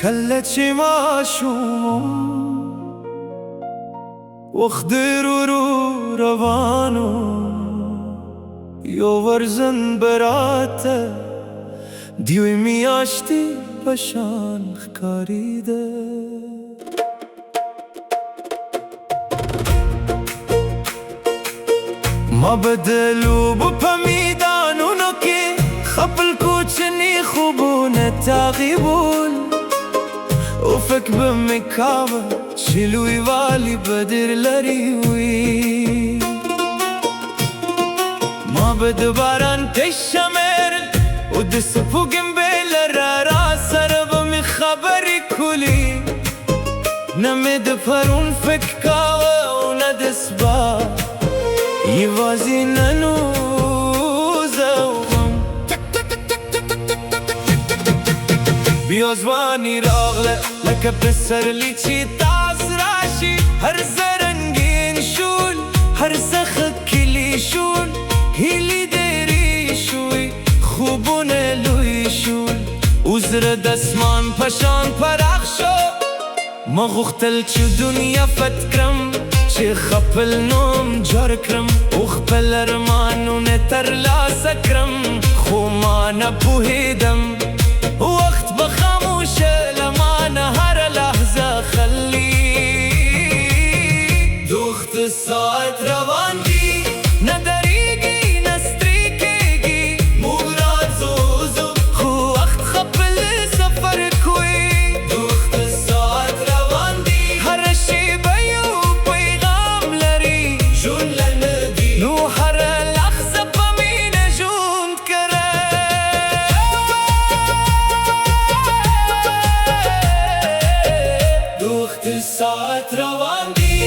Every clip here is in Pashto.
کله چې ماشوم وخت رو روانو یو ورزن براته دیوی میاشتی پشان ښکاریده ما بدلو په میدانونو کې خپل کوچني خوبونه تعقیبول افق به مې کاوه چې لوی والی بدر لري وي ما به د باران تشمرل او د سپوږم بېله را سره به مې خبرې کولې نه مې د پرون فکر کاوه او نه د سبا یوازې نن زه وم بیا ځواني راغله لکه پسرلی چې تاز راشي هر څه رنګین شول هر څه ښه کلي شول هیلې ډېرې شوې خوبونه لوی شول او زړه د اسمان په شان پراخ شو ما غوښتل چې دنیا فتح کړم چې خپل نوم جوړ کړم او خپل ارمانونه ترلاسه کړم خو ما نه پوهېدم وخت به خاموشه له ما نه هره لحظه خلي د وخت ساعت روان دي نه درېږي نه ستړي کېږي موږ راځو ځو خو وخت خپل سفر کوي د وخت ساعت روان دي هره شېبه یو پیغام لري ژوند لنډ دي نو هره لحظه په مینه ژوند کړه د وخت ساعت روان دي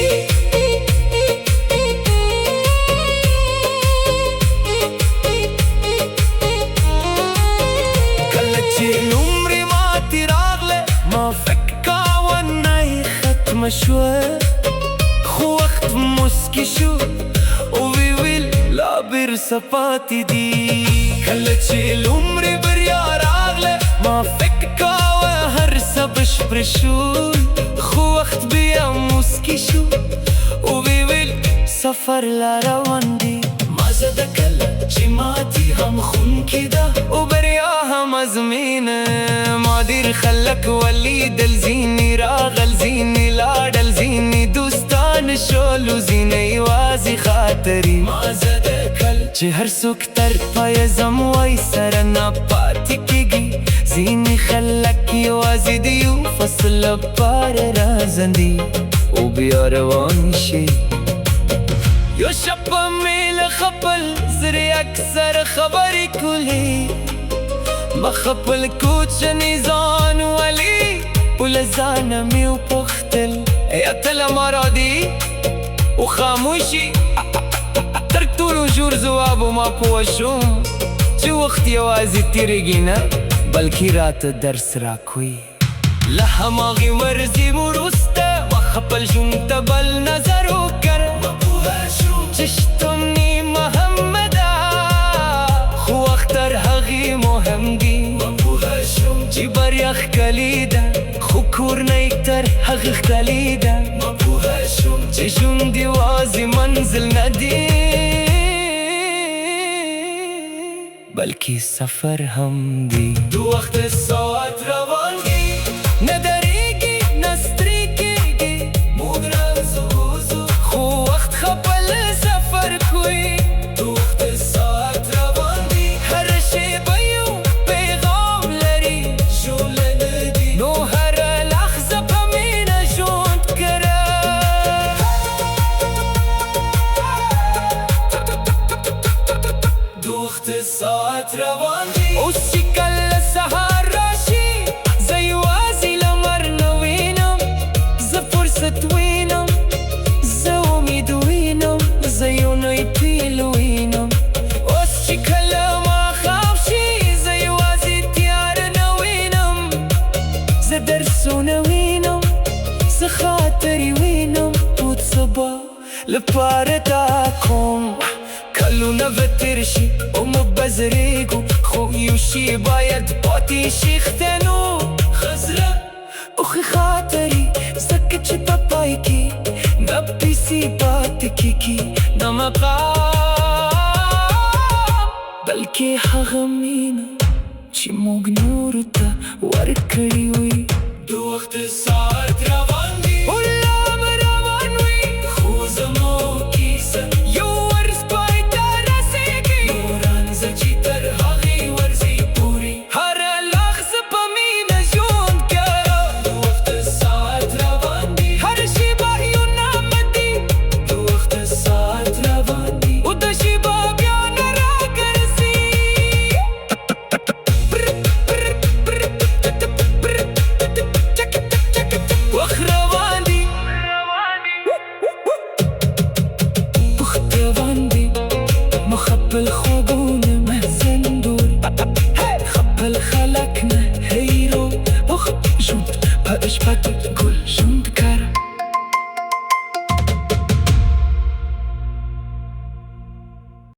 شوه خو وخت مسکی شو او وی ویل لا برسه پاتې دي کله چې لومړی بریا راغله ما فکر کاوه هر څه بشپړ شول خو وخت بیا مسکی شو او وی ویل سفر لا روان دي ما زده کله چې ماتې هم خونکې ده او بریا هم ازمینه ما ډېر خلک ولیدل ځینې راغل ځینې لاړل ځینې دوستان شولو ځینې یوازې خاطرې ما زده کل چې هر څوک تر پایه ځم وای سره نه پاتې کېږي ځینې خلک یوازې د یو فصل لپاره راځندي او بیا روان شي یو شپه مې له خپل زړه اکثر خبرې کولې ما خپل کوچنی ځان ولي په له ځانه مې وپوښتل ایا ته له ما راضي او خاموشي تر ټولو ژور ځواب ما پوه شوم چې وخت یوازې تېرېږي نه بلکې راته درس راکوي له هماغې ورځې وروسته ما خپل ژوند ته بل نظر وکړ ما پوه شوم چې شتون نیمه هم ده خو وخت تر هغې مهم دي ما پوه شوم چې بریا ښکلې ده خو کورنۍ تر هغې ښکلې ده ما پوه شوم چې ژوند یوازې منزل نه دی بلکې سفر هم دی د وخت ساعت روان دي نه درېږي نه ستړي کېږي موږ راځو ځو خو وخت خپل سفر کوي د وخت ساعت روان دي هره شېبه یو پیغام لري ژوند لنډ دي نو هره لحظه په مینه ژوند کړه د وخت ساعت روان دي اوس چې کله سهار راشي زه یوازې لمر نه وینم زه فرصت وینم زه امید وینم زه یو نوی پیل وینم اوس چې کله ماښام شي زه یوازې تیاره نه وینم زه درسونه وینم زه خاطرې وینم او سبا لپاره دا کوم کلونه به تېر شي او موږ به زرېږو خو یو شي باید پاتې شي ښه نو ښه زړه بات کی نه مقام بلکې هغه مینه چې موږ نورو ته ورکړې وي د وخت ساعت روان دي غلام روان وي خو زموږ کیسه یو ورځ پای ته رسېږي نوران زه چې تر هغې ورځې پورې هره لحظه په مینه ژوند کوه د وخت ساعت روان دي هر شېبه یو نعمت دی د وخت ساعت روان دي او د شېبه بیا نه راګرځي وخت روان دي وخت روان دي مخبل خوابونه محزندور خبل خلقنا هيرو وخت جود بقش بتقول جود